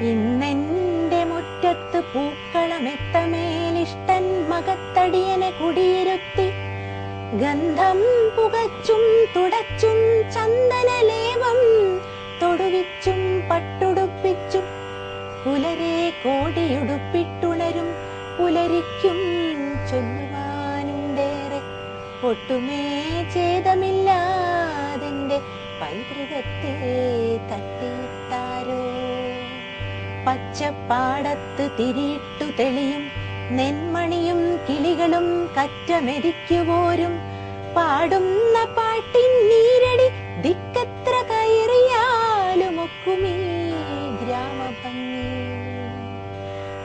ഇന്നെന്റെ മുറ്റത്ത് പൂക്കളമെത്തമേലിഷ്ടൻ മകത്തടിയനെ കുടിയിരുത്തി ഗന്ധം പുകച്ചും തുടച്ചും ചന്ദനലേപം തൊടുവിച്ചും പട്ടുടുപ്പിച്ചും പുലരെ കോടിയുടുപ്പിട്ടുണരും പുലരിക്കും ചൊല്ലുവാനുണ്ടേറെ ഒട്ടുമേ ഛേദമില്ലാതെന്റെ പൈതൃകത്തെ തട്ടിയിട്ടാരോ. പച്ചപ്പാടത്ത് തിരിയിട്ടു തെളിയും നെന്മണിയും കിളികളും കറ്റമെതിക്കുപോരും പാടുന്ന പാട്ടിൻ നീരടി ദിക്കത്ര കയറിയാലുമൊക്കുമീ ഗ്രാമഭംഗി.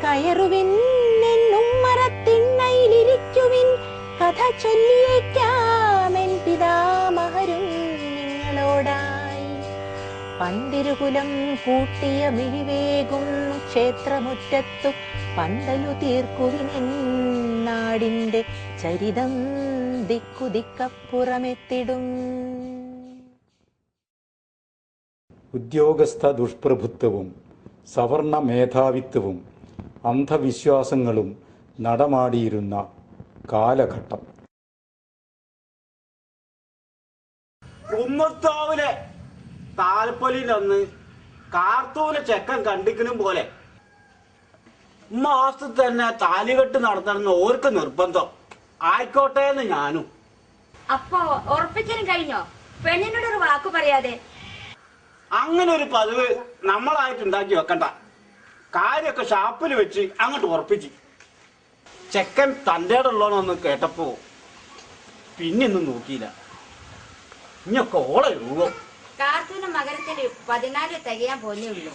കയറുവിൻ എന്നുമ്മറത്തിണ്ണയിലിരിക്കുവിൻ കഥ ചൊല്ലിയേക്കാമെൻ പിതാമഹരും നിങ്ങളോടായി. പന്തിരുകുലം കൂട്ടിയ മിഴിവേകും ക്ഷേത്രമുറ്റത്തു പന്തലു തീർക്കുവിനെൻ നാടിന്റെ ചരിതം ദിക്കുദിക്കപ്പുറമെത്തിടും. ഉദ്യോഗസ്ഥ ദുഷ്പ്രഭുത്വവും സവർണ മേധാവിത്വവും അന്ധവിശ്വാസങ്ങളും നടമാടിയിരുന്ന കാലഘട്ടം. കുമ്മത്താവിലെ താൽപ്പൊലിയിലൊന്ന് കാർത്തൂലെ ചെക്കൻ കണ്ടിക്കണും പോലെ മാസത്തിൽ തന്നെ താലികെട്ട് നടത്തണമെന്ന് ഓർക്ക് നിർബന്ധം ആയിക്കോട്ടെ എന്ന് ഞാനും. അപ്പോ ഉറപ്പിക്കലും കഴിഞ്ഞോ? പെണ്ണിനോടൊരു വാക്ക് പറയാതെ. അങ്ങനെ ഒരു പതിവ് നമ്മളായിട്ട് ഉണ്ടാക്കി വെക്കണ്ട. കാര്യമൊക്കെ ഷാപ്പിൽ വെച്ച് അങ്ങോട്ട് ഉറപ്പിച്ച്. ചെക്കൻ തൻ്റെ ഉള്ളോന്നൊന്ന് കേട്ടപ്പോ പിന്നൊന്നും നോക്കിയില്ല. ഇനിയൊക്കെ ഓളെ രൂപം. കാർത്തൂന മകരത്തിന് 14 തികയാൻ പോന്നേ ഉള്ളൂ.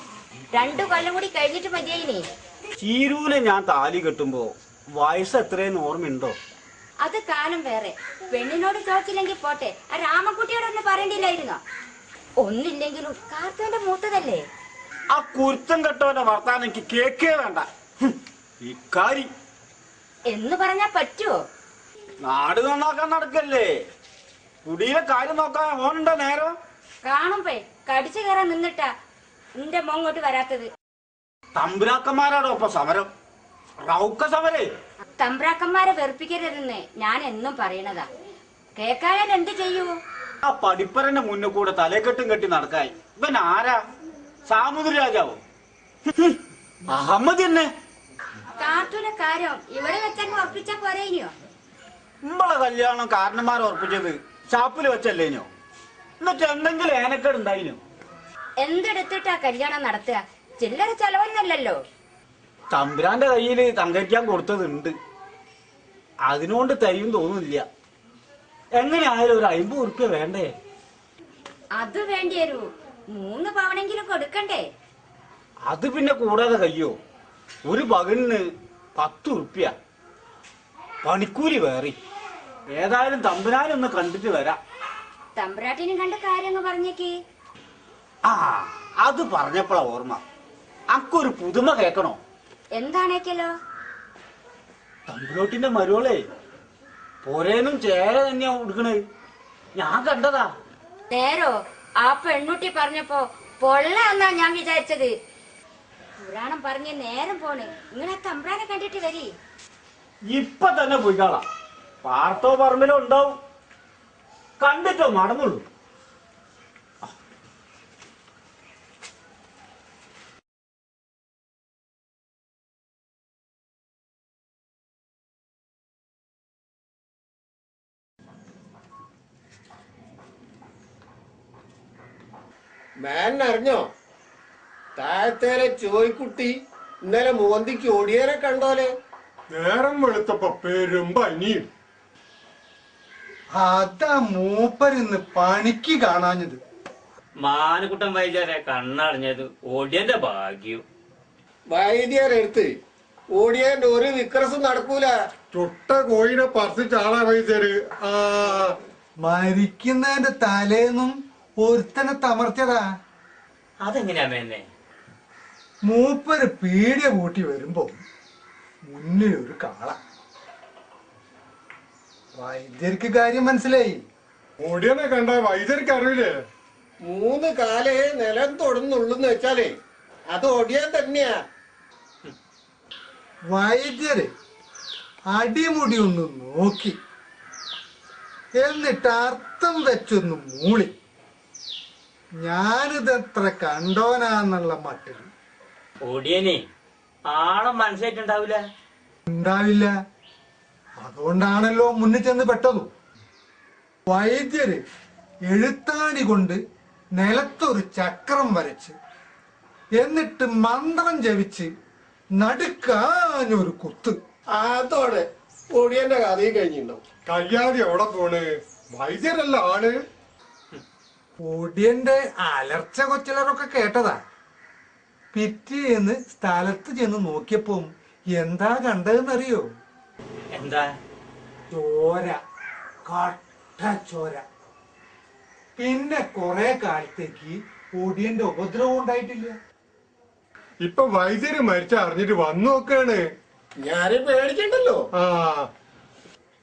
2 കൊല്ലം കൂടി കഴിഞ്ഞിട്ട് മതിയായിനി. ചീരൂലെ ഞാൻ താലി കെട്ടുമ്പോ വയസ്സ് എത്രയെന്ന് ഓർമ്മയുണ്ടോ? അത് കാലം വേറെ. പെണ്ണിനോട് ചോദിച്ചില്ലെങ്കിൽ പോട്ടെ, ആ രാമക്കുട്ടിയോടൊന്ന് പറയണ്ടില്ലായിരുന്നോ? ഒന്നില്ലെങ്കിലും കാർത്തൂന്റെ മൂത്തതല്ലേ. ആ കുരുത്തം കെട്ടവന്റെ വർത്താനം എനിക്ക് കേക്കേ വേണ്ട. ഇക്കാരി എന്ന് പറഞ്ഞാ പറ്റുവോ? നാട് നന്നാക്കാൻ നടക്കല്ലേ. കുടിയിലെ കാര്യം നോക്കാൻ ഓനുണ്ടോ നേരം? കാണുമ്പേ കടിച്ചു കയറാൻ നിന്നിട്ടാ നിന്റെ മോങ്ങോട്ട് വരാത്തത്. തമ്പുരാക്കന്മാരാണോ ഇപ്പൊ സമരം? റൗക്ക സമരേ. തമ്പ്രാക്കന്മാരെ വെറുപ്പിക്കരുതെന്ന് ഞാൻ എന്നും പറയണതാ. കേക്കായാൽ എന്ത് ചെയ്യൂ? ആ പഠിപ്പരന്റെ മുന്നിൽ കൂടെ തലേക്കെട്ടും കെട്ടി നടക്കായി ഇവൻ ആരാ? സാമുദ്ര രാജാവോ? അഹമ്മദ് തന്നെ. കാർട്ടൂനെ കാര്യം ഇവിടെ വെച്ചങ്ങ് ഉറപ്പിച്ചാ പോരേനോ? നമ്മളെ കല്യാണം കാരണന്മാർ ഉറപ്പിച്ചത് ഷാപ്പിൽ വെച്ചല്ലേനോ? എന്നിട്ട് എന്തെങ്കിലും ഏനക്കേട് ഉണ്ടായിനോ? എന്തെടുത്തിട്ടാ കല്യാണം നടത്തുക? ചില്ലറ ചെലവൊന്നല്ലല്ലോ. തമ്പുരാന്റെ കയ്യില് തങ്കയ്ക്കാൻ കൊടുത്തതുണ്ട്. അതിനോണ്ട് തരും തോന്നില്ല. എങ്ങനെയായാലും ഒരു 50 ഉറുപ്പ്യ വേണ്ടേ? അത് വേണ്ടി വരൂ. 3 പവനെങ്കിലും കൊടുക്കണ്ടേ? അത് പിന്നെ കൂടാതെ കയ്യോ? ഒരു പകലിന് 10 ഉറുപ്പ്യ പണിക്കൂലി വേറി. ഏതായാലും തമ്പുരാനൊന്ന് കണ്ടിട്ട് വരാം. തമ്പ്രാട്ടിനും കണ്ട കാര്യങ്ങൾ പറഞ്ഞേക്ക്. ആ അത് പറഞ്ഞപ്പോഴാ ഓർമ്മ. അക്കൊരു പുതുമ കേക്കണോ? എന്താണേക്കല്ലോ? തമ്പുരോട്ടിന്റെ മരുവളെ പോരേനും ചേര തന്നെയാ ഉടുക്കണേ. ഞാൻ കണ്ടതാ. നേരോ? ആ പെണ്ണുട്ടി പറഞ്ഞപ്പോ പൊള്ള എന്നാ ഞാൻ വിചാരിച്ചത്. പുരാണം പറഞ്ഞ നേരം പോണ്. നിങ്ങളെ തമ്പ്രാനെ കണ്ടിട്ട് വരി. ഇപ്പൊ തന്നെ പോയിക്കാളാം. പാർത്തോ പറമ്പിലോ ഉണ്ടാവും. കണ്ടിട്ടോ നടന്നുള്ളൂ. അറിഞ്ഞോ? താഴത്തേലെ ചോയ്ക്കുട്ടി ഇന്നലെ മോന്തിക്ക് ഓടിയനെ കണ്ടോലെ? നേരം വെളുത്തപ്പോ പെരും പനിയും. അതാ മൂപ്പരിന്ന് പണിക്ക് കാണാഞ്ഞത്. മാനുകുട്ടൻ വൈദ്യരെ കണ്ണറിഞ്ഞത് ഓടിയന്റെ ഭാഗ്യം. വൈദ്യരെടുത്ത് ഓടിയന്റെ ഒരു വിക്രസും നടക്കൂല. ചുട്ട കോയിനെ പറച്ച് ആളാ വൈദ്യര്. മരിക്കുന്നതിന്റെ തലേന്നും ഒരുത്തനെ തമർച്ചതാ. അതെങ്ങനെയാ മേന്നെ? മൂപ്പര് പീടിയ കൂട്ടി വരുമ്പോ മുന്നിലൊരു കാള. വൈദ്യർക്ക് കാര്യം മനസ്സിലായി. ഓടിയനെ കണ്ട വൈദ്യർക്ക് അറിയില്ലേ? 3 കാലേ നിലം തൊടുന്നുള്ളൂന്ന് വെച്ചാലേ അത് ഒടിയൻ തന്നെയാ. വൈദ്യര് അടിമുടി ഒന്ന് നോക്കി, എന്നിട്ട് അർത്ഥം വെച്ചൊന്ന് മൂളി. ഞാനിതെത്ര കണ്ടോനാന്നുള്ള മട്ടിൽ ഓടിയനെ ആളെ മനസ്സിലായിട്ടുണ്ടാവില്ല. ഉണ്ടാവില്ല. അതുകൊണ്ടാണല്ലോ മുന്നിൽ ചെന്ന് പെട്ടതും. വൈദ്യര് എഴുത്താണി കൊണ്ട് നിലത്തൊരു ചക്രം വരച്ച്, എന്നിട്ട് മന്ത്രം ജപിച്ച് നടുക്കാഞ്ഞൊരു കുത്ത്. അതോടെ ഒടിയന്റെ കഥയും കഴിഞ്ഞിട്ടുണ്ടാവും. കയ്യാതി എവിടെ പോണ്? വൈദ്യരല്ല ആണ്. ഒടിയന്റെ അലർച്ച കൊച്ചിലറൊക്കെ കേട്ടതാ. പിറ്റേന്ന് സ്ഥലത്ത് ചെന്ന് നോക്കിയപ്പോ എന്താ കണ്ടതെന്നറിയോ? എന്താ? ചോര, കട്ട ചോര. പിന്നെ കുറെ കാലത്തേക്ക് ഒടിയന്റെ ഉപദ്രവം ഉണ്ടായിട്ടില്ല. ഇപ്പൊ വൈദ്യര് മരിച്ച അറിഞ്ഞിട്ട് വന്നു നോക്കാണ്. ഞാനും പേടിക്കണ്ടല്ലോ. ആ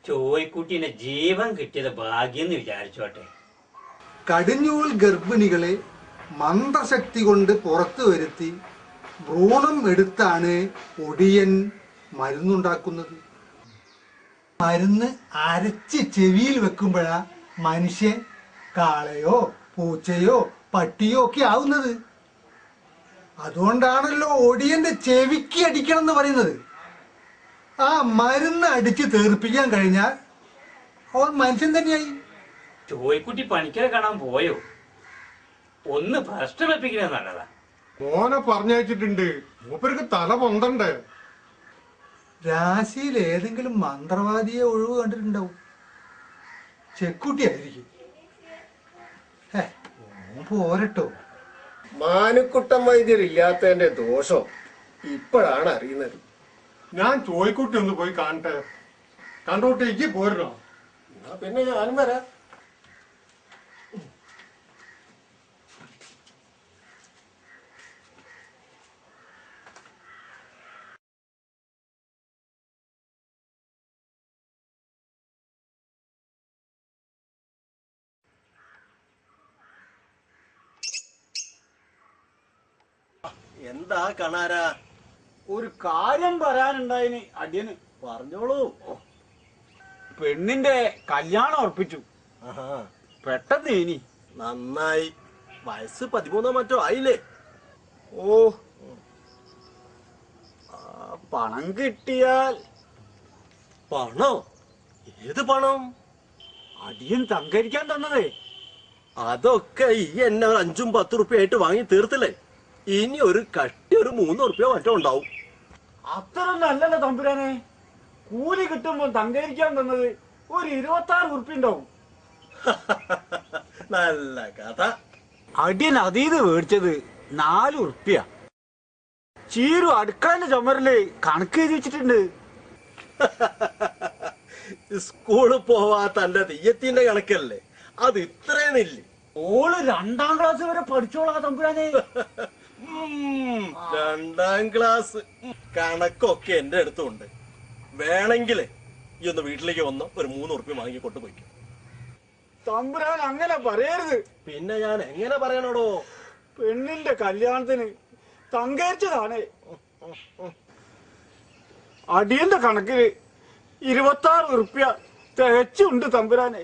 ചോയ്ക്കുട്ടീനെ ജീവൻ കിട്ടിയത് ഭാഗ്യം എന്ന് വിചാരിച്ചോട്ടെ. കടിഞ്ഞൂൽ ഗർഭിണികളെ മന്ത്രശക്തി കൊണ്ട് പുറത്തു വരുത്തി ഭ്രൂണം എടുത്താണ് ഒടിയൻ മരുന്നുണ്ടാക്കുന്നത്. മരുന്ന് അരച്ച് ചെവിയിൽ വെക്കുമ്പോഴാ മനുഷ്യൻ കാളയോ പൂച്ചയോ പട്ടിയോ ഒക്കെ ആവുന്നത്. അതുകൊണ്ടാണല്ലോ ഒടിയന്റെ ചെവിക്ക് അടിക്കണം എന്ന് പറയുന്നത്. ആ മരുന്ന് അടിച്ച് തീർപ്പിക്കാൻ കഴിഞ്ഞാൽ അവൻ മനുഷ്യൻ തന്നെയായി. ചോയ്ക്കുട്ടി പണിക്കരെ കാണാൻ പോയോ? ഒന്ന് ഭ്രഷ്ട വെപ്പിക്കുന്നത് നല്ലതാ. മോനെ പറഞ്ഞയച്ചിട്ടുണ്ട്. മൂപ്പർക്ക് തല പൊന്തണ്ടേ? രാശിയിൽ ഏതെങ്കിലും മന്ത്രവാദിയെ ഒഴിവ് കണ്ടിട്ടുണ്ടാവും. ചെക്കുട്ടിയായിരിക്കും. പോരട്ടോ. മാനുക്കുട്ടൻ വൈദ്യരില്ലാത്തതിന്റെ ദോഷം ഇപ്പോഴാണ് അറിയുന്നത്. ഞാൻ ചോയ്ക്കുട്ടി ഒന്ന് പോയി കാണട്ടെ. കണ്ടോട്ടെ, ഇക്ക് പോരണോ? എന്നാ പിന്നെ ഞാനും വരാം. എന്താ കാണാരാ? ഒരു കാര്യം പറയാനുണ്ടായിന് അടിയന്. പറഞ്ഞോളൂ. പെണ്ണിന്റെ കല്യാണം ഉറപ്പിച്ചു. പെട്ടെന്ന് ഇനി നന്നായി. വയസ്സ് 13 മറ്റോ ആയില്ലേ? ഓ, പണം കിട്ടിയാൽ. പണോ? ഏത് പണം? അടിയൻ തങ്കരിക്കാൻ തന്നതേ. അതൊക്കെ ഈ എന്നെ 5-10 റുപ്യ ആയിട്ട് വാങ്ങി തീർത്തില്ലേ? ഇനി ഒരു കട്ടി ഒരു 3 റുപ്യ മറ്റോ ഉണ്ടാവും. അത്രയൊന്നും അല്ലല്ലോ തമ്പുരാനെ. കൂലി കിട്ടുമ്പോ തങ്കരിക്കാൻ തന്നത് ഒരു 26 ഉറുപ്പ്യ ഉണ്ടാവും. നല്ല കഥ. അടിയൻ അതീത് മേടിച്ചത് 4 ഉറുപ്പ്യ. ചീരു അടുക്കളന്റെ ചുമരില് കണക്ക് എഴുതി വെച്ചിട്ടുണ്ട്. സ്കൂളിൽ പോവാത്ത എന്റെ തെയ്യത്തിന്റെ കണക്കല്ലേ? അത് ഇത്രേന്നില്ല. ഓള് 2ാം ക്ലാസ് വരെ പഠിച്ചോളാ തമ്പുരാനെ. 2ാം ക്ലാസ് കണക്കൊക്കെ എന്റെ അടുത്തുണ്ട്. വേണമെങ്കിലേ ഈ ഒന്ന് വീട്ടിലേക്ക് വന്ന് ഒരു 3 ഉറുപ്പ്യ വാങ്ങി കൊണ്ടുപോയിക്കും. തമ്പുരാൻ അങ്ങനെ പറയരുത്. പിന്നെ ഞാൻ എങ്ങനെ പറയണോടോ? പെണ്ണിന്റെ കല്യാണത്തിന് തങ്കരിച്ചതാണ്. അടിയന്റെ കണക്കില് 26 ഉറുപ്പ്യ തികച്ചുണ്ട് തമ്പുരാനെ.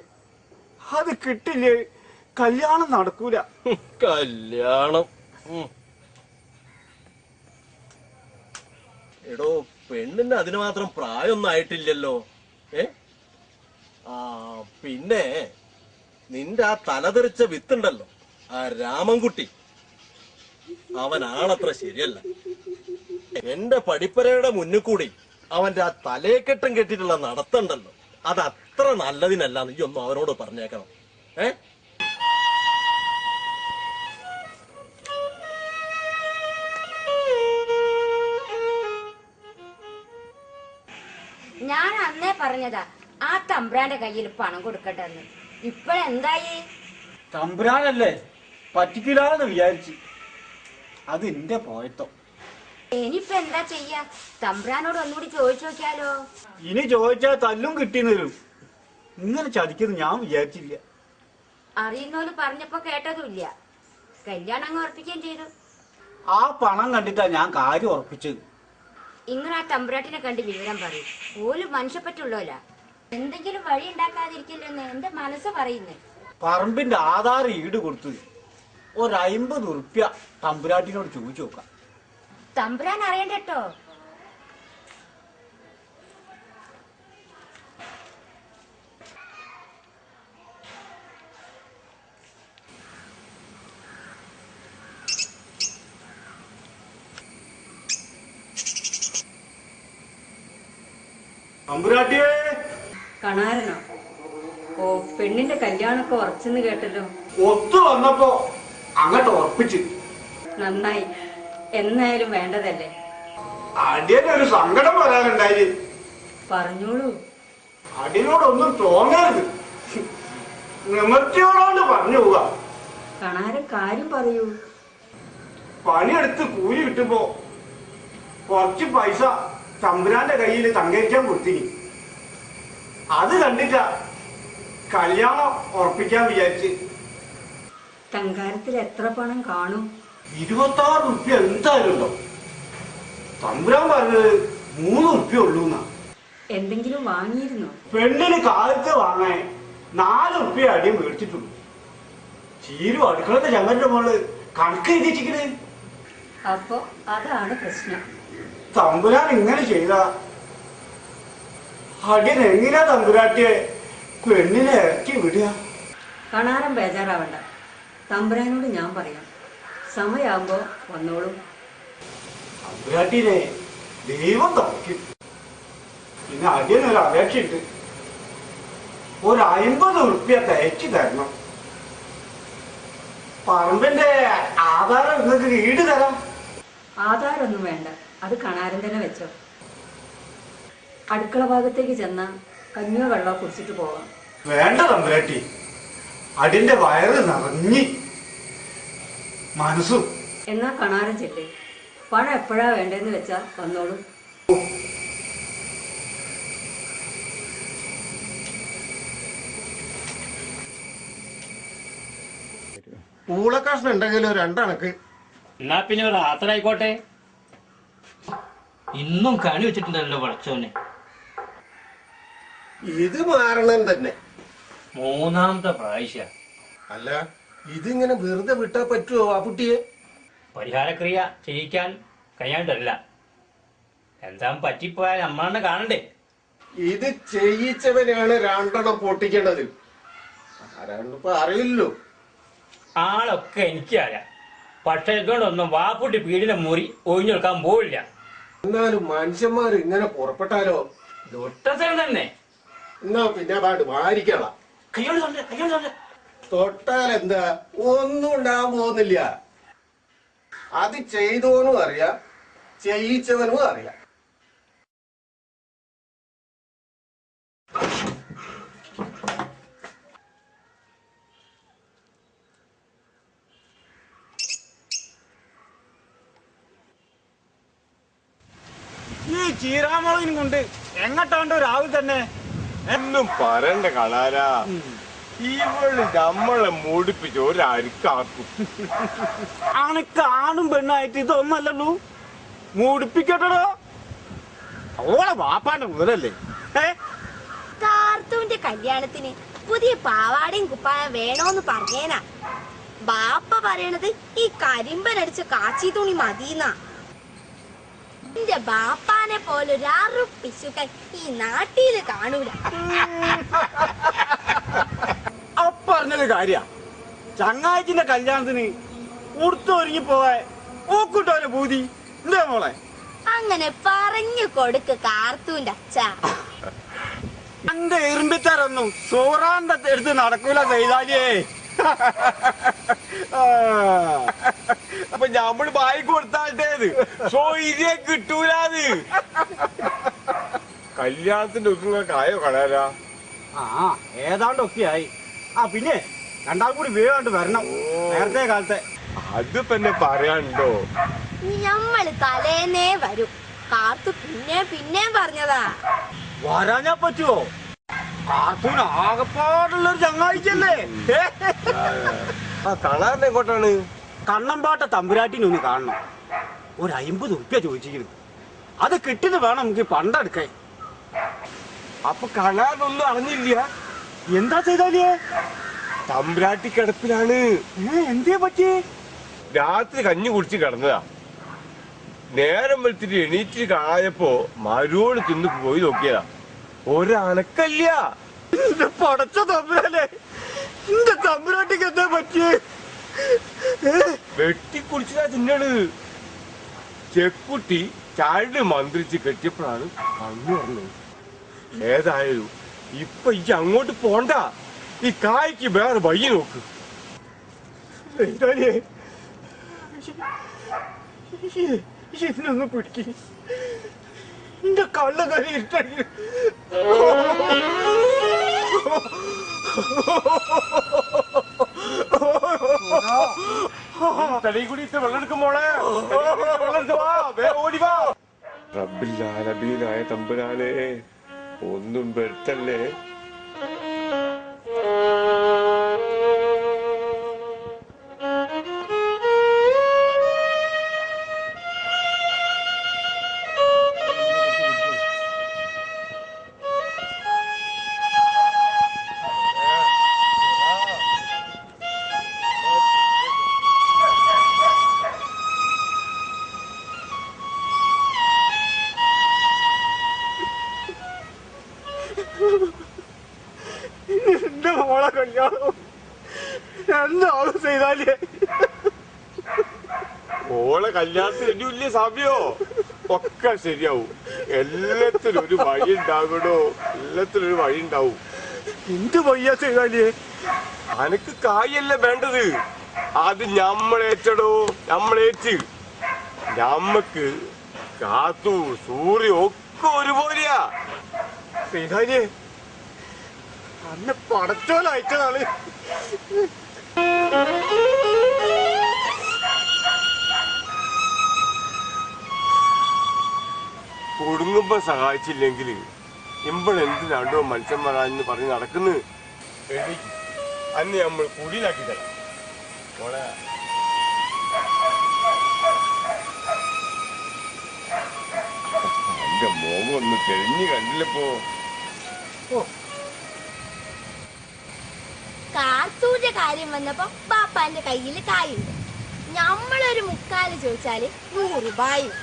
അത് കിട്ടില്ലേ കല്യാണം നടക്കൂല. കല്യാണം? എടോ, പെണ്ണിന് അതിന് മാത്രം പ്രായമൊന്നും ആയിട്ടില്ലല്ലോ. പിന്നെ നിന്റെ ആ തലതെറിച്ച വിത്തുണ്ടല്ലോ, ആ രാമൻകുട്ടി, അവനാണത്ര ശരിയല്ല. എന്റെ പഠിപ്പരയുടെ മുന്നിൽ കൂടി അവന്റെ ആ തലയെക്കെട്ടും കെട്ടിട്ടുള്ള നടത്തണ്ടല്ലോ, അത് അത്ര നല്ലതിനല്ല. നീ ഒന്നും അവനോട് പറഞ്ഞേക്കണം. ഞാൻ അന്നേ പറഞ്ഞതാ ആ തമ്പ്രാന്റെ കയ്യിൽ പണം കൊടുക്കണ്ടെന്ന്. ഇപ്പോഴെന്തായി? തമ്പുരാനല്ലേ പറ്റിക്കില്ലാന്ന് വിചാരിച്ചു. അത് എന്റെ പോയത്തോ. ഇനിയിപ്പൊ എന്താ ചെയ്യാ? തമ്പ്രാനോട് ഒന്നുകൂടി ചോദിച്ചു നോക്കിയാലോ? ഇനി ചോദിച്ചാൽ തല്ലും കിട്ടിയെന്ന് വരും. ഇങ്ങനെ ചതിക്കുന്നു ഞാൻ വിചാരിച്ചില്ല. അറിയുന്നോല് പറഞ്ഞപ്പോ കേട്ടതുമില്ല. കല്യാണം അങ്ങ് ഉറപ്പിക്കുകയും ചെയ്തു. ആ പണം കണ്ടിട്ടാ ഞാൻ കാര്യം ഉറപ്പിച്ചത്. ഇങ്ങനെ ആ തമ്പുരാട്ടിനെ കണ്ട് വിവരം പറയും. പോലും മനുഷ്യപ്പറ്റുള്ളൂല. എന്തെങ്കിലും വഴി ഉണ്ടാക്കാതിരിക്കില്ലെന്ന് എന്റെ മനസ്സ് പറയുന്നേ. പറമ്പിന്റെ ആധാർ ഈട് കൊടുത്തു. ഒരു 50 ഉറുപ്യ തമ്പുരാട്ടിനോട് ചോദിച്ചു നോക്കാം. തമ്പുരാൻ അറിയണ്ടോ? തമ്പുരാട്ടിയേ. കണാരനോ? ഓ, പെണ്ണിന്റെ കല്യാണമൊക്കെ ഉറച്ചെന്ന് കേട്ടല്ലോ. ഒത്തു വന്നപ്പോ അങ്ങോട്ട് ഉറപ്പിച്ച്. നന്നായി. എന്നായാലും വേണ്ടതല്ലേ. അടിയനൊരു സങ്കടം വരാനുണ്ടായി. പറഞ്ഞോളൂ. അടിയനോടൊന്നും തോന്നരുത്. നിമർത്തിയോടാണ്ട് പറഞ്ഞു പോവുക. കണാരൻ കാര്യം പറയൂ. പണിയെടുത്ത് കൂലി കിട്ടുമ്പോ കുറച്ച് പൈസ തമ്പുരാന്റെ കയ്യിൽ തങ്കരിക്കാൻ കൊടുത്തിനി. അത് കണ്ടിട്ടാ കല്യാണം ഉറപ്പിക്കാൻ വിചാരിച്ച്. തങ്കാരത്തിൽ എത്ര പണം കാണും? 26 ഉറുപ്യ എന്തായാലും ഉണ്ടോ? തമ്പുരാൻ പറഞ്ഞത് 3 ഉറുപ്യ ഉള്ളൂന്നാ. എന്തെങ്കിലും വാങ്ങിയിരുന്നോ? പെണ്ണിന് കാലത്ത് വാങ്ങാൻ 4 ഉറുപ്യ അടിയും മേടിച്ചിട്ടുള്ളൂ. ചീരു അടുക്കളത്തെ ചങ്ങന്റെ മോള് കണക്ക് എഴുതിച്ചിക്കണേ. അപ്പൊ അതാണ് പ്രശ്നം. തമ്പുരാൻ ഇങ്ങനെ ചെയ്ത അടിയൻ എങ്ങനെയാ തമ്പുരാട്ടിയെ പെണ്ണിനെ ഇറക്കി വിടുക? കണാരൻ ബേജാറാവണ്ട. തമ്പുരാനോട് ഞാൻ പറയാം. സമയാകുമ്പോ വന്നോളൂ. തമ്പുരാട്ടിനെ ദൈവം തറക്കും. പിന്നെ അടിയനൊരു അപേക്ഷയിട്ട് ഒരു 50 ഉറുപ്യ തയ്ച്ചു തരണം. പറമ്പിന്റെ ആധാരം നിങ്ങൾക്ക് ഈട് തരാം. ആധാരൊന്നും വേണ്ട. അത് കണാരൻ തന്നെ വെച്ചോ. അടുക്കള ഭാഗത്തേക്ക് ചെന്നാ കഞ്ഞിയോ വെള്ളമോ കുടിച്ചിട്ട് പോവാം. വേണ്ട തമ്പുരാട്ടി, അടിന്റെ വയറ് നിറഞ്ഞി മനസ്സും. എന്നാ കണാരൻ ചെല്ലേ. പണം എപ്പോഴാ വേണ്ടെന്ന് വെച്ചാ വന്നോളൂ. പൂളക്കഷ്ണം ഉണ്ടെങ്കിലോ 2 അണക്ക്. എന്നാ പിന്നെ ഒരു ആത്തരായിക്കോട്ടെ. ഇന്നും കണി വെച്ചിട്ടുണ്ടല്ലോ വളച്ചോനെ. ഇത് മാറണം തന്നെ. 3ാമത്തെ പ്രാവശ്യ. അല്ല, ഇതിങ്ങനെ വെറുതെ വിട്ടാ പറ്റുമോ ആ കുട്ടിയെ? പരിഹാരക്രിയ ചെയ്യിക്കാൻ കഴിയാണ്ടല്ല. എന്താ പറ്റിപ്പോയാൽ നമ്മളെന്നെ കാണണ്ടേ? ഇത് ചെയ്യിച്ചവനെയാണ് 2 എണ്ണം പൊട്ടിക്കേണ്ടത്. ആരാണ്ടിപ്പോ അറിയില്ലോ. ആളൊക്കെ എനിക്കറിയാം. പക്ഷെ ഇതുകൊണ്ടൊന്നും വാപ്പുട്ടി പീടിനെ മുറി ഒഴിഞ്ഞെടുക്കാൻ പോവില്ല. എന്നാലും മനുഷ്യന്മാർ ഇങ്ങനെ പുറപ്പെട്ടാലോ? ദുഷ്ടസൻ തന്നെ. എന്നാ പിന്നെ പാട് വാരിക്കള. തൊട്ടാലെന്താ ഒന്നും ഉണ്ടാകാൻ പോകുന്നില്ല. അത് ചെയ്തോനും അറിയാം, ചെയ്യിച്ചവനും അറിയാം. ഈ ചീരാമുളകിനും കൊണ്ട് എങ്ങോട്ടാണ്ടോ രാവിലെ തന്നെ. ഒന്നും പറയണ്ട കളാരാ, ഇവള് നമ്മളെ മൂടിപ്പിച്ച് ഒരരിക്കാക്കും. അനക്ക് ആണും പെണ്ണായിട്ട് ഇതൊന്നല്ലല്ലോ. മൂടിപ്പിക്കട്ടോ. ഓളെ വാപ്പാന്റെ മുതലല്ലേ. കാർത്തൂന്റെ കല്യാണത്തിന് പുതിയ പാവാടയും കുപ്പായം വേണോന്ന് പറഞ്ഞേനാ. ബാപ്പ പറയണത് ഈ കരിമ്പനടിച്ച കാച്ചി തുണി മതിന്നാ. എന്റെ ബാപ്പാനെ പോലൊരു അറുപ്പിശുക്കൻ ഈ നാട്ടില് കാണൂല. പറഞ്ഞത് കാര്യ. ചങ്ങാഴ്ചന്റെ കല്യാണത്തിന് ഉടുത്തൊരുങ്ങി പോവാൻ ഓക്കുട്ടോലെ പൂതി എന്താ മോളെ? അങ്ങനെ പറഞ്ഞു കൊടുക്ക് കാർത്തൂന്റെ അച്ഛ. എന്റെ ഇരുമ്പിത്തരൊന്നും സോറാന്റെ എടുത്ത് നടക്കൂല ചെയ്താലേ. അപ്പൊ ഞമ്മള് ബായി കൊടുത്താട്ടേത് സോ ഇതേ കിട്ടൂലാത്. കല്യാണത്തിന്റെ ഒക്കെ ആയോ കളാരാ? ഏതാണ്ടൊക്കെ ആയി. പിന്നെ 2 കൂടി വേഗം വരണം നേരത്തെ കാലത്തെ. അത് പിന്നെ പറയാനുണ്ടോ? ഞമ്മള് തലേന്നേ വരും. കാർത്തു പിന്നെയും പറഞ്ഞതാ. വരാഞ്ഞാ പറ്റുവോ? കാർത്തൂന് ആകപ്പാടുള്ളൊരു ചങ്ങാഴ്ചല്ലേ. ആ കളാറിനെ എങ്ങോട്ടാണ്? കണ്ണമ്പാട്ട തമ്പുരാട്ടിനൊന്ന് കാണണം. ഒരു 50 ഉറുപ്പ്യ ചോദിച്ചിരിക്കുന്നു. അത് കിട്ടിട്ട് വേണം നമുക്ക് പണ്ടെടുക്കാൻ. അപ്പൊ കണാനൊന്നും അറിഞ്ഞില്ല. എന്താ ചെയ്താലേ? തമ്പ്രാട്ടി കിടപ്പിലാണ്. എന്തേ പറ്റിയേ? രാത്രി കഞ്ഞി കുടിച്ച് കിടന്നതാ. നേരം വെളുത്തിട്ട് എണീറ്റ് കാണായപ്പോ മരുവോട് തിന്ന് പോയി നോക്കിയതാ. ഒരനക്കല്ല. പടച്ച തമ്പുരാനെ, എന്റെ തമ്പുരാട്ടിക്ക് എന്താ പറ്റിയേ? വെട്ടിക്കുടിച്ചാ തിന്നണ്. ചെക്കുട്ടി ചാടി മന്ത്രിച്ച് കെട്ടിയപ്പോഴാണ് കണ്ണു പറഞ്ഞത്. ഏതായാലും ഇപ്പൊ ഈ അങ്ങോട്ട് പോണ്ട. ഈ കായ്ക്ക് വേറെ വഴി നോക്ക്. എന്നൊന്ന് പിടിക്ക്. എന്റെ കള്ള കറി ഇട്ടടി. തലയിൽ കൂടി വെള്ളം എടുക്കും മോളെ. ഓടി വാ. റബ്ബില്ലാലബീനായ തമ്പുരാനെ, ഒന്നും വരുത്തല്ലേ. എന്റെ മോളെ കല്യാണം എന്താവും ചെയ്താലേ? ഓളെ കല്യാണത്തിന് ഇനി വലിയ സമയോ ഒക്കെ ശരിയാവും. എല്ലാത്തിനും ഒരു വഴി ഉണ്ടാകണോ, എല്ലാത്തിനും ഒരു വഴി ഉണ്ടാവും. എന്ത് വയ്യ ചെയ്താലേ? അനക്ക് കായല്ല വേണ്ടത്, അത് ഞമ്മളേറ്റടോ. ഞമ്മളേറ്റ് ഞമ്മക്ക് കാത്തു സൂര്യ ഒക്കെ ഒരുപോലെയാ. ചെയ്താലേ അന്നെ പടച്ചോലയച്ചതാണ്. കൊടുങ്ങുമ്പോ സഹായിച്ചില്ലെങ്കിൽ ഇമ്പളെന്തിനാണ്ടോ മനുഷ്യന്മാരാന്ന് പറഞ്ഞ് നടക്കുന്നു. അന്ന് നമ്മൾ കുടിയിലാക്കി തരാം മോളെ. എന്റെ മോഹം ഒന്ന് തെളിഞ്ഞു കണ്ടില്ലപ്പോ. കാർത്തൂന്റെ കാര്യം വന്നപ്പോ ബാപ്പാന്റെ കയ്യിൽ കായുണ്ട്. നമ്മളൊരു മുക്കാല് ചോദിച്ചാല് 100 രൂപയും.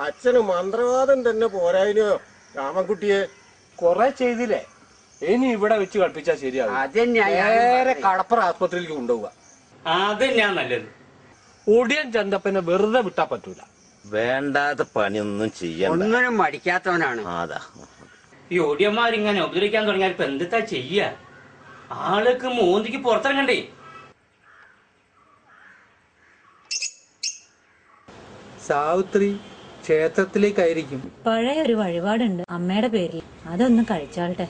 അച്ഛന് മന്ത്രവാദം തന്നെ പോരായിനോ രാമൻകുട്ടിയെ? കൊറേ ചെയ്തില്ലേ, ഇനി ഇവിടെ വെച്ച് കളിപ്പിച്ചാ ശരിയാവും. നേരെ കടപ്പുറ ആസ്പത്രിയിലേക്ക് കൊണ്ടുപോവുക. അത് ഞാൻ നല്ലത്. ഒടിയൻ ചന്തപ്പനെ വെറുതെ വിട്ടാ പറ്റൂല. വേണ്ടാത്ത പണിയൊന്നും ചെയ്യാൻ ഒന്നിനും മടിക്കാത്തവനാണ്. അതാ ഈ ഒടിയന്മാരിങ്ങനെ ഉപദ്രവിക്കാൻ തുടങ്ങിയാൽ ഇപ്പൊ എന്താ ചെയ്യ? ആൾക്ക് മോന്തിക്ക് പുറത്തിറങ്ങണ്ടേ? സാവിത്രി ക്ഷേത്രത്തിലേക്കായിരിക്കും. പഴയ ഒരു വഴിപാടുണ്ട് അമ്മയുടെ പേരിൽ, അതൊന്ന് കഴിച്ചാൾട്ടെ.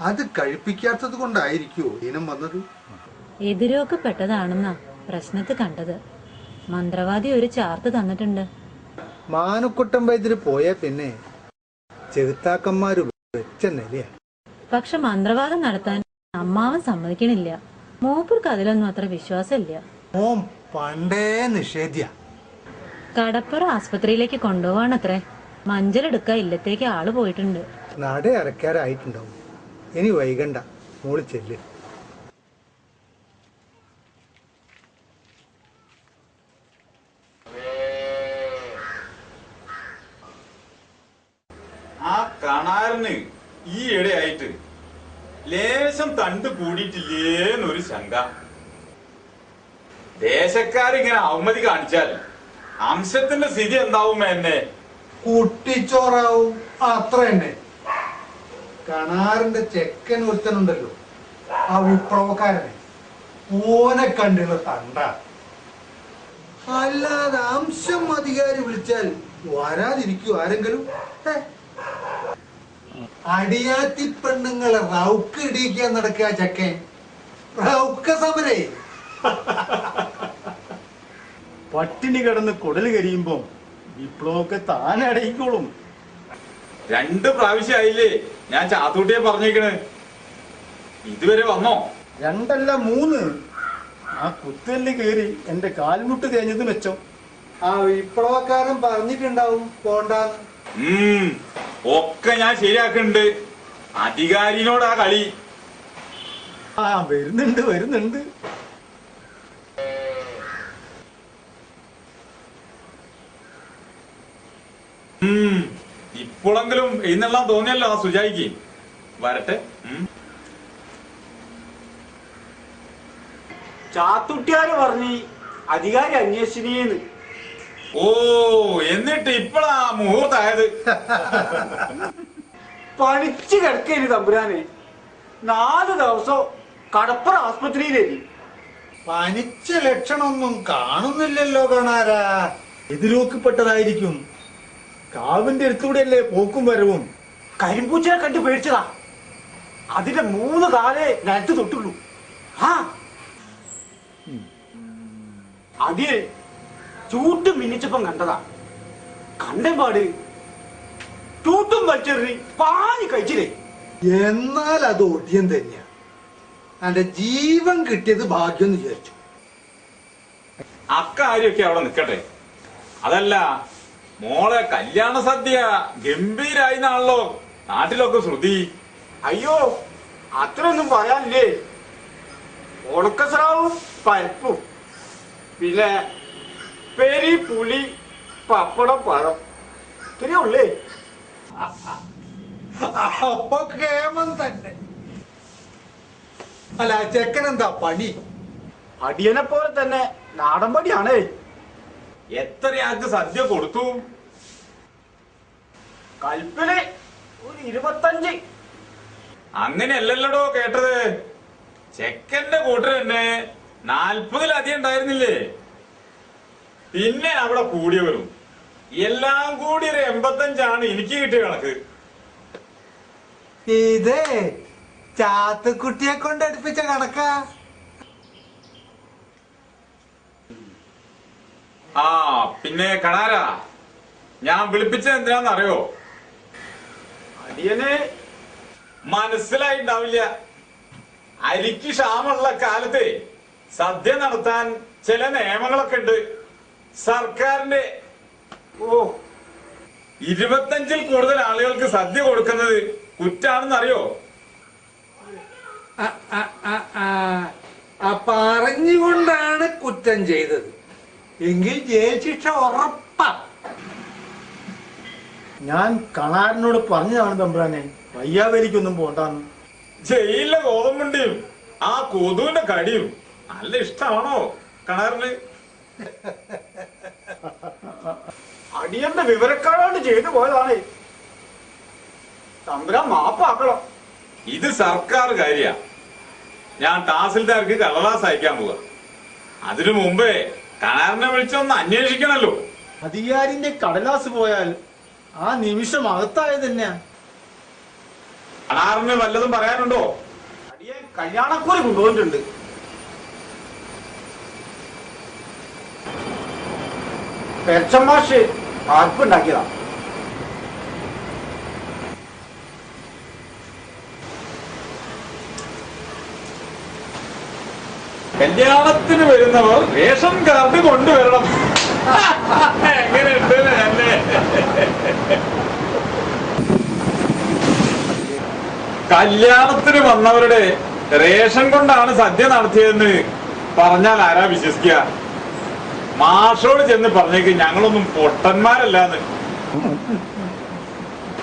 അത് കഴിപ്പിക്കാത്തത് കൊണ്ടായിരിക്കുമോ ഇനം വന്നത്? എതിരൊക്കെ പെട്ടതാണെന്നാ പ്രശ്നത്തിൽ കണ്ടത്. മന്ത്രവാദി ഒരു ചാർത്ത് തന്നിട്ടുണ്ട്. മാനുക്കുട്ടൻ വൈദ്യര് പോയാ പിന്നെ ചെകുത്താക്കന്മാര് വെച്ച നിലയാ. പക്ഷെ മന്ത്രവാദം നടത്താൻ അമ്മാവൻ സമ്മതിക്കണില്ല. മൂപ്പർക്ക് അതിലൊന്നും അത്ര വിശ്വാസമില്ല. മോം പണ്ടേ നിഷേധ്യ. കടപ്പുറ ആസ്പത്രിയിലേക്ക് കൊണ്ടുപോവാണത്രേ. മഞ്ചലെടുക്ക ഇല്ലത്തേക്ക് ആള് പോയിട്ടുണ്ട്. നട അടയ്ക്കാറായിട്ടുണ്ടാവും. ഇനി വൈകണ്ട, മോള് ചെല്ല്. ആ കണാറിന് ഈ ഇടയായിട്ട് ലേശം തണ്ട് കൂടിയിട്ടില്ലേന്നൊരു ശങ്ക. ദേശക്കാരിങ്ങനെ അവമതി കാണിച്ചാൽ അംശത്തിന്റെ സ്ഥിതി എന്താവും എന്നെ? കുട്ടിച്ചോറാവും, അത്ര തന്നെ. കണാറിന്റെ ചെക്കൻ ഒരുത്തനുണ്ടല്ലോ, ആ വിപ്ലവക്കാരനെ, ഓനെ കണ്ടുള്ള തണ്ട. അല്ലാതെ അംശം അധികാരി വിളിച്ചാൽ വരാതിരിക്കൂ ആരെങ്കിലും? അടിയാത്തി പെണ്ണുങ്ങളെ റൗക്ക് ഇടിക്കാൻ നടക്കുക ചക്കൻ. റൗക്ക സമരേ. പട്ടിണി കിടന്ന് കുടല് കരിയുമ്പോ വിപ്ലവമൊക്കെ താനെ അടയിക്കോളും. 2 പ്രാവശ്യമായില്ലേ ഞാൻ ചാത്തൂട്ടിയെ പറഞ്ഞേക്കണ്, ഇതുവരെ വന്നോ? 2 അല്ല 3. ആ കുത്തല് കയറി എന്റെ കാൽമുട്ട് തേഞ്ഞത് മെച്ചം. ആ വിപ്ലവക്കാരൻ പറഞ്ഞിട്ടുണ്ടാവും പോണ്ടാന്ന്. ഒക്കെ ഞാൻ ശരിയാക്കുന്നുണ്ട്. അധികാരിനോടാ കളി. ആ വരുന്നുണ്ട്. ഇപ്പോഴെങ്കിലും എഴുന്നള്ളാൻ തോന്നിയല്ലോ ആ സുജായിക്ക്. വരട്ടെ. ചാത്തുട്ടിയാര് പറഞ്ഞ് അധികാരി അന്വേഷിച്ചീന്ന്. ഓ, എന്നിട്ട് ഇപ്പഴാ മുഹൂർത്തായത്. പണിച്ചു കിടക്കേന് തമ്പുരാനെ. 4 ദിവസം കടപ്പുറ ആസ്പത്രിയിലേരി. പനിച്ച ലക്ഷണമൊന്നും കാണുന്നില്ലല്ലോ കാണാരാ. എതിരോക്കപ്പെട്ടതായിരിക്കും. കാവിന്റെ അടുത്തൂടെയല്ലേ പോക്കും വരവും. കരിമ്പൂച്ചനെ കണ്ട് പേടിച്ചതാ. അതിന്റെ 3 കാലേ നിലത്ത് തൊട്ടുള്ളൂ. അതിയെ ചൂട്ടും മിന്നിച്ചപ്പം കണ്ടതാ. കണ്ടപാട് ചൂട്ടും വലിച്ചെറി പാഞ്ഞ് കഴിച്ചില്ലേ. എന്നാൽ അത് ഒടിയം തന്നെയാ. എന്റെ ജീവൻ കിട്ടിയത് ഭാഗ്യം എന്ന് വിചാരിച്ചു. അക്കാര്യമൊക്കെ അവിടെ നിക്കട്ടെ. അതല്ല, മോളെ കല്യാണ സദ്യ ഗംഭീരായി എന്നാണല്ലോ നാട്ടിലൊക്കെ ശ്രുതി. അയ്യോ, അത്രയൊന്നും പറയാനില്ലേ. ഉണക്കസ്രാവും പരിപ്പും, പിന്നെ പെരി, പുളി, പപ്പടം, പഴം, ഇത്രയുള്ളേ. അപ്പൊ കേമം തന്നെ. അല്ല, ചെക്കൻ എന്താ പണി? അടിയനെ പോലെ തന്നെ നാടൻ പടിയാണേ. എത്രയാൾക്ക് സദ്യ കൊടുത്തു? കൽപ്പില് ഒരു 25. അങ്ങനെയല്ലല്ലോ കേട്ടത്. ചെക്കന്റെ കൂട്ടർ തന്നെ 40-ലധികം ഉണ്ടായിരുന്നില്ലേ? പിന്നെ അവിടെ കൂടിയവരും എല്ലാം കൂടി ഒരു 85 എനിക്ക് കിട്ടിയ കണക്ക്. ഇതേ ചാത്തുക്കുട്ടിയെ കൊണ്ട് അടുപ്പിച്ച കണക്കാ. ആ പിന്നെ കണാരാ, ഞാൻ വിളിപ്പിച്ചത് എന്തിനാന്നറിയോ? അടിയനെ മനസ്സിലായിണ്ടാവില്ല. അരിക്ക് ക്ഷാമുള്ള കാലത്ത് സദ്യ നടത്താൻ ചില നിയമങ്ങളൊക്കെ ഉണ്ട് സർക്കാരിന്റെ. ഓ, 25-ൽ കൂടുതൽ ആളുകൾക്ക് സദ്യ കൊടുക്കുന്നത് കുറ്റാണെന്നറിയോ? പറഞ്ഞുകൊണ്ടാണ് കുറ്റം ചെയ്തത് എങ്കിൽ ജയിൽ ശിക്ഷ ഉറപ്പാ. ഞാൻ കണാരനോട് പറഞ്ഞതാണ് തമ്പ്രാനെ, വയ്യാവേലിക്കൊന്നും പോണ്ടാന്ന്. ജയിലിലെ ഗോതമ്പുണ്ടിയും ആ കൊതുവിന്റെ കടിയും നല്ല ഇഷ്ടമാണോ കണാറിന്? അടിയന്റെ വിവരക്കാരാണ് ചെയ്തു പോയതാണ്. തമ്പുരാൻ മാപ്പാക്കണം. ഇത് സർക്കാർ കാര്യ. ഞാൻ തഹസിൽദാർക്ക് കള്ളാസ് അയക്കാൻ പോവാ. അതിനു മുമ്പേ കണാറിനെ വിളിച്ചൊന്ന് അന്വേഷിക്കണല്ലോ. അധികാരിന്റെ കടലാസ് പോയാൽ ആ നിമിഷം അകത്തായത് തന്നെയാ. കണാറിന് വല്ലതും പറയാനുണ്ടോ? അടിയൻ കല്യാണക്കൂലി കൊണ്ടുപോയിട്ടുണ്ട്. പെരച്ചമാഷ് ആർപ്പുണ്ടാക്കിയതാ. കല്യാണത്തിന് വരുന്നവർ റേഷൻ കാർഡ് കൊണ്ടുവരണം. എങ്ങനെയുണ്ട് അല്ലേ? കല്യാണത്തിന് വന്നവരുടെ റേഷൻ കൊണ്ടാണ് സദ്യ നടത്തിയതെന്ന് പറഞ്ഞാൽ ആരാ വിശ്വസിക്കുക? മാഷോട് ചെന്ന് പറഞ്ഞേക്ക് ഞങ്ങളൊന്നും പൊട്ടന്മാരല്ലാന്ന്.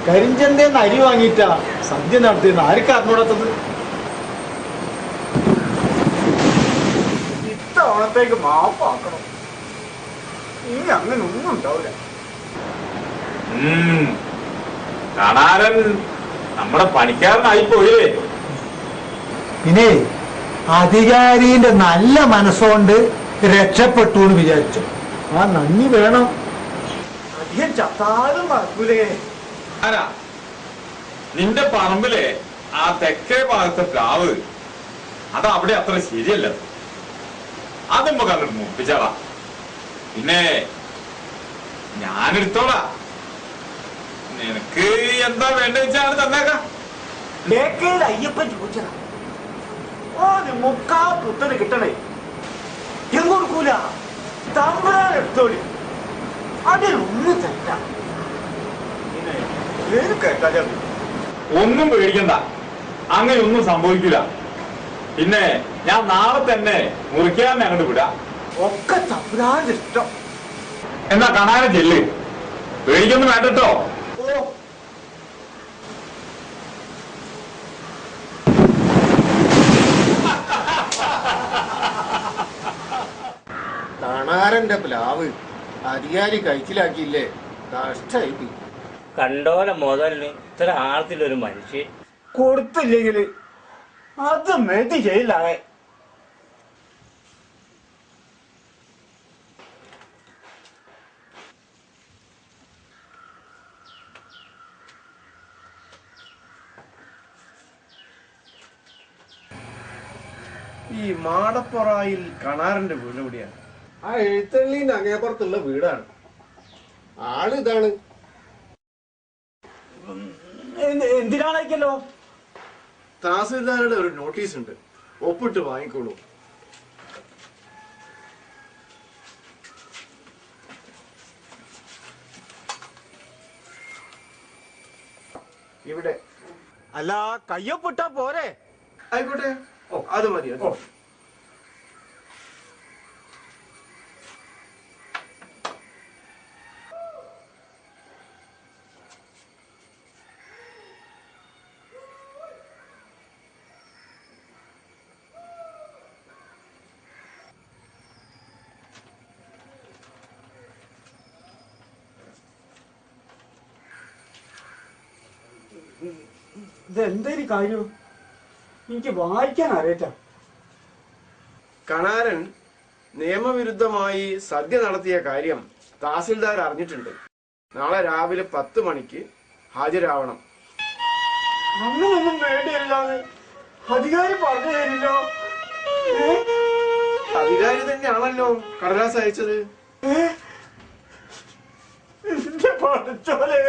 കരിഞ്ചന്തേന്ന് അരി വാങ്ങിയിട്ടാ സദ്യ നടത്തിയെന്ന് ആർക്കും അറിഞ്ഞൂടാത്തത്. ഇത്തവണത്തേക്ക് മാപ്പാക്കണം. ഇനി അങ്ങനെ ഒന്നും ഉണ്ടാവില്ല. കണാരൻ നമ്മുടെ പണിക്കാരനായി പോയില്ലേ. പിന്നെ അധികാരിന്റെ നല്ല മനസ്സുകൊണ്ട് രക്ഷപ്പെട്ടു എന്ന് വിചാരിച്ചു. ആ നന്ദി വേണം. അധികം ചത്താലും മറക്കൂലേ. ആരാ നിന്റെ പറമ്പിലെ ആ തെക്കേ ഭാഗത്തെ പ്ലാവ് അത് അവിടെ അത്ര ശരിയല്ല. അത് നമുക്ക് അങ്ങോട്ട് മുപ്പിച്ചാളാ. പിന്നെ ഞാനെടുത്തോളാ. നിനക്ക് എന്താ വേണ്ട വെച്ചാണ് തന്നേക്കാം. അയ്യപ്പൻ ചോദിച്ചതാ. മുക്കാ പുത്തന് കിട്ടണേ എങ്ങോടുക്കൂല. തമ്പുരാൻ എടുത്തോളി. അതിലൊന്നും തെറ്റ കേട്ടാ. ഒന്നും പേടിക്കണ്ട, അങ്ങനെ ഒന്നും സംഭവിക്കില്ല. പിന്നെ ഞാൻ നാളെ തന്നെ മുറിക്കാൻ അങ്ങോട്ട് വിടാം. ഒക്കെ തമ്പുരാന്റെ ഇഷ്ടം. എന്നാ കാണാനും ചെല്ല്, പേടിക്കൊന്നും വേണ്ടട്ടോ. കണാരന്റെ പ്ലാവ് അധികാരി കഴിച്ചിലാക്കിയില്ലേ, കഷ്ടായി. കണ്ടോല മുതലിന് ഇത്ര ആഴത്തിലൊരു മനുഷ്യൻ കൊടുത്തില്ലെങ്കിൽ അത് മെതി ചെയ്യില്ലാതെ. ഈ മാടപ്പുറായിൽ കണാരന്റെ വീട് എവിടെയാണ്? ആ എഴുത്തള്ളിന്റെ അങ്ങേപ്പുറത്തുള്ള വീടാണ്. ആള് ഇതാണ്. എന്തിനാണോ? തഹസിൽദാരുടെ ഒരു നോട്ടീസ് ഉണ്ട്, ഒപ്പിട്ട് വാങ്ങിക്കോളൂ. ഇവിടെ. അല്ല, കയ്യൊപ്പിട്ടാ പോരെ? ആയിക്കോട്ടെ, അത് മതി. ഇതെന്തൊരു കാര്യം? എനിക്ക് വായിക്കാൻ അറിയട്ട. കണാരൻ നിയമവിരുദ്ധമായി സദ്യ നടത്തിയ കാര്യം തഹസിൽദാർ അറിഞ്ഞിട്ടുണ്ട്. നാളെ രാവിലെ 10 മണിക്ക് ഹാജരാവണം. അങ്ങനൊന്നും വേണ്ടിയല്ലാതെ അധികാരി പറഞ്ഞു തരില്ലോ. അധികാരി തന്നെയാണല്ലോ കടലാസ് അയച്ചത്. എന്റെ പഠിച്ചോലെ.